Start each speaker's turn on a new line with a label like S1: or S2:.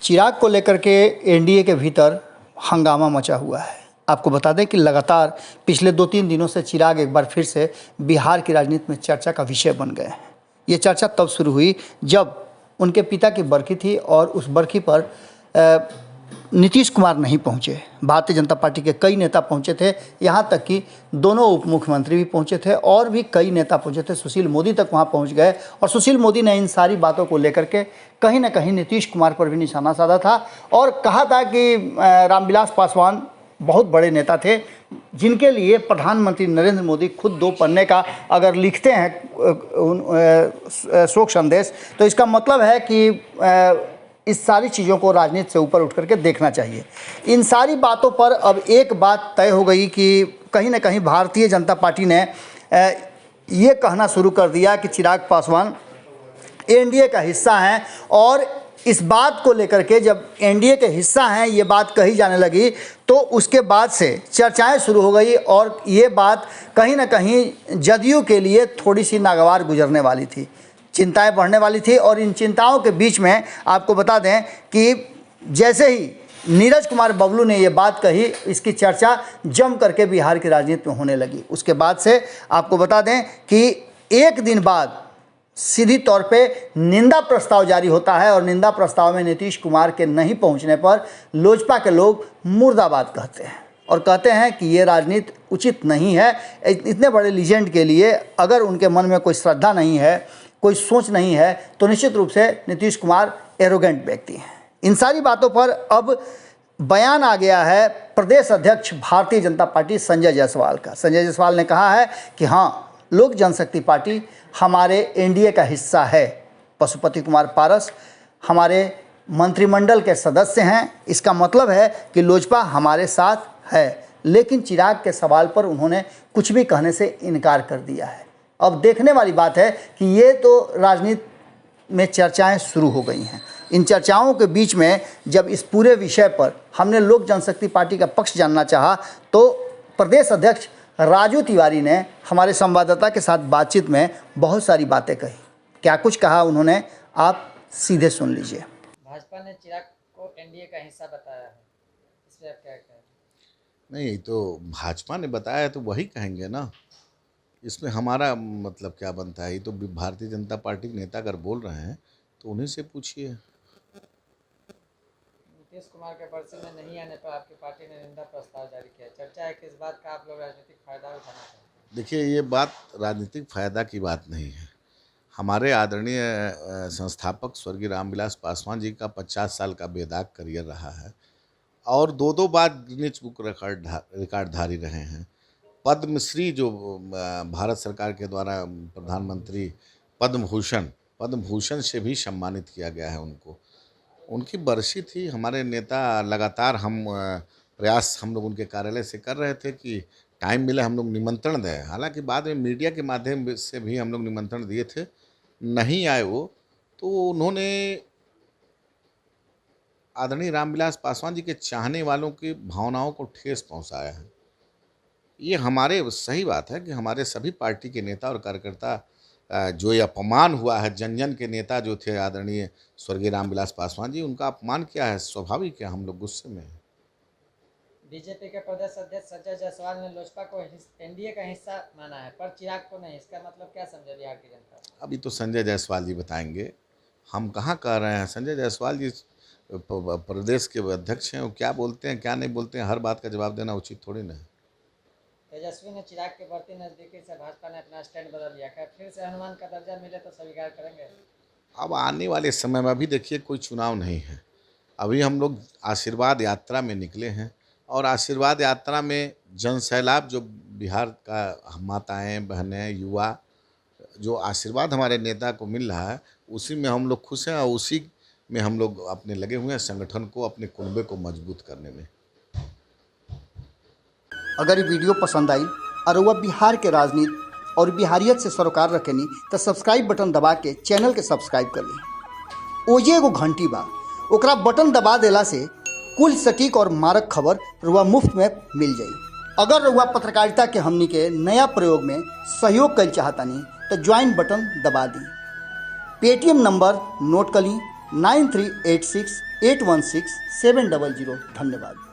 S1: चिराग को लेकर के एनडीए के भीतर हंगामा मचा हुआ है। आपको बता दें कि लगातार पिछले 2-3 दिनों से चिराग एक बार फिर से बिहार की राजनीति में चर्चा का विषय बन गए हैं। ये चर्चा तब शुरू हुई जब उनके पिता की बरखी थी और उस बरखी पर नीतीश कुमार नहीं पहुंचे। भारतीय जनता पार्टी के कई नेता पहुंचे थे, यहाँ तक कि दोनों उप मुख्यमंत्री भी पहुंचे थे और भी कई नेता पहुंचे थे। सुशील मोदी तक वहां पहुंच गए और सुशील मोदी ने इन सारी बातों को लेकर के कहीं ना कहीं नीतीश कुमार पर भी निशाना साधा था और कहा था कि रामविलास पासवान बहुत बड़े नेता थे जिनके लिए प्रधानमंत्री नरेंद्र मोदी खुद 2 पन्ने का अगर लिखते हैं शोक संदेश, तो इसका मतलब है कि इस सारी चीज़ों को राजनीति से ऊपर उठ करके देखना चाहिए। इन सारी बातों पर अब एक बात तय हो गई कि कहीं ना कहीं भारतीय जनता पार्टी ने ये कहना शुरू कर दिया कि चिराग पासवान एनडीए का हिस्सा हैं और इस बात को लेकर के जब एनडीए के हिस्सा हैं ये बात कही जाने लगी तो उसके बाद से चर्चाएं शुरू हो गई और ये बात कहीं ना कहीं जदयू के लिए थोड़ी सी नागवार गुजरने वाली थी, चिंताएं बढ़ने वाली थी। और इन चिंताओं के बीच में आपको बता दें कि जैसे ही नीरज कुमार बबलू ने ये बात कही, इसकी चर्चा जम करके बिहार की राजनीति में होने लगी। उसके बाद से आपको बता दें कि एक दिन बाद सीधी तौर पे निंदा प्रस्ताव जारी होता है और निंदा प्रस्ताव में नीतीश कुमार के नहीं पहुंचने पर लोजपा के लोग मुर्दाबाद कहते हैं और कहते हैं कि ये राजनीति उचित नहीं है। इतने बड़े लीजेंड के लिए अगर उनके मन में कोई श्रद्धा नहीं है, कोई सोच नहीं है, तो निश्चित रूप से नीतीश कुमार एरोगेंट व्यक्ति हैं। इन सारी बातों पर अब बयान आ गया है प्रदेश अध्यक्ष भारतीय जनता पार्टी संजय जायसवाल का। संजय जायसवाल ने कहा है कि हाँ, लोक जनशक्ति पार्टी हमारे एनडीए का हिस्सा है। पशुपति कुमार पारस हमारे मंत्रिमंडल के सदस्य हैं, इसका मतलब है कि लोजपा हमारे साथ है। लेकिन चिराग के सवाल पर उन्होंने कुछ भी कहने से इनकार कर दिया है। अब देखने वाली बात है कि ये तो राजनीति में चर्चाएं शुरू हो गई हैं। इन चर्चाओं के बीच में जब इस पूरे विषय पर हमने लोक जनशक्ति पार्टी का पक्ष जानना चाहा तो प्रदेश अध्यक्ष राजू तिवारी ने हमारे संवाददाता के साथ बातचीत में बहुत सारी बातें कही। क्या कुछ कहा उन्होंने, आप सीधे सुन लीजिए।
S2: भाजपा ने चिराग को एनडीए का हिस्सा बताया है, इसमें आप क्या कहें?
S3: नहीं, तो भाजपा ने बताया है तो वही कहेंगे ना, इसमें हमारा मतलब क्या बनता है? ये तो भारतीय जनता पार्टी के नेता अगर बोल रहे हैं तो उन्हीं से पूछिए।
S2: नीतीश कुमार के बरसी में नहीं आने पर आपकी पार्टी ने निंदा प्रस्ताव जारी किया। चर्चा है कि इस बात का आप लोग राजनीतिक फायदा उठाना चाहते हैं।
S3: देखिए, ये बात राजनीतिक फायदा की बात नहीं है। हमारे आदरणीय संस्थापक स्वर्गीय रामविलास पासवान जी का 50 साल का बेदाग करियर रहा है और 2 बार गिनीज बुक रिकॉर्डधारी रहे हैं। पद्मश्री जो भारत सरकार के द्वारा प्रधानमंत्री पद्म भूषण से भी सम्मानित किया गया है उनको। उनकी बरसी थी। हमारे नेता लगातार प्रयास हम लोग उनके कार्यालय से कर रहे थे कि टाइम मिले हम लोग निमंत्रण दें। हालांकि बाद में मीडिया के माध्यम से भी हम लोग निमंत्रण दिए थे, नहीं आए वो। तो उन्होंने आदरणीय रामविलास पासवान जी के चाहने वालों की भावनाओं को ठेस पहुंचाया है। ये हमारे सही बात है कि हमारे सभी पार्टी के नेता और कार्यकर्ता जो ये अपमान हुआ है, जन के नेता जो थे आदरणीय स्वर्गीय रामविलास पासवान जी, उनका अपमान किया है, स्वाभाविक है, हम लोग गुस्से में हैं।
S2: बीजेपी के प्रदेश अध्यक्ष संजय जायसवाल ने लोजपा को एनडीए का हिस्सा माना है पर चिराग को नहीं, इसका मतलब क्या समझे बिहार की जनता?
S3: अभी तो संजय जायसवाल जी बताएंगे, हम कहाँ कह रहे हैं। संजय जायसवाल जी प्रदेश के अध्यक्ष हैं, वो क्या बोलते हैं क्या नहीं बोलते हैं, हर बात का जवाब देना उचित थोड़ी ना है।
S2: तेजस्वी ने चिराग के बढ़ती नजदीकी से भाजपा ने अपना स्टैंड बदल लिया। क्या फिर से हनुमान का दर्जा मिले तो स्वीकार करेंगे?
S3: अब आने वाले समय में अभी देखिए कोई चुनाव नहीं है, अभी हम लोग आशीर्वाद यात्रा में निकले हैं और आशीर्वाद यात्रा में जन सैलाब जो बिहार का माताएं बहनें युवा जो आशीर्वाद हमारे नेता को मिल रहा है, उसी में हम लोग खुश हैं और उसी में हम लोग अपने लगे हुए हैं संगठन को, अपने कुनबे को मजबूत करने में।
S1: अगर ये वीडियो पसंद आई और वह बिहार के राजनीति और बिहारियत से सरोकार रखेनी तो सब्सक्राइब बटन दबा के चैनल के सब्सक्राइब कर ली। ओजे एगो घंटी बा, ओकरा बटन दबा देला से कुल सटीक और मारक खबर रुआ मुफ्त में मिल जाई। अगर रुआ पत्रकारिता के हमनी के नया प्रयोग में सहयोग कर चाहतानी तो ज्वाइन बटन दबा दी। पेटीएम नंबर नोट कर ली 9386 816-700। धन्यवाद।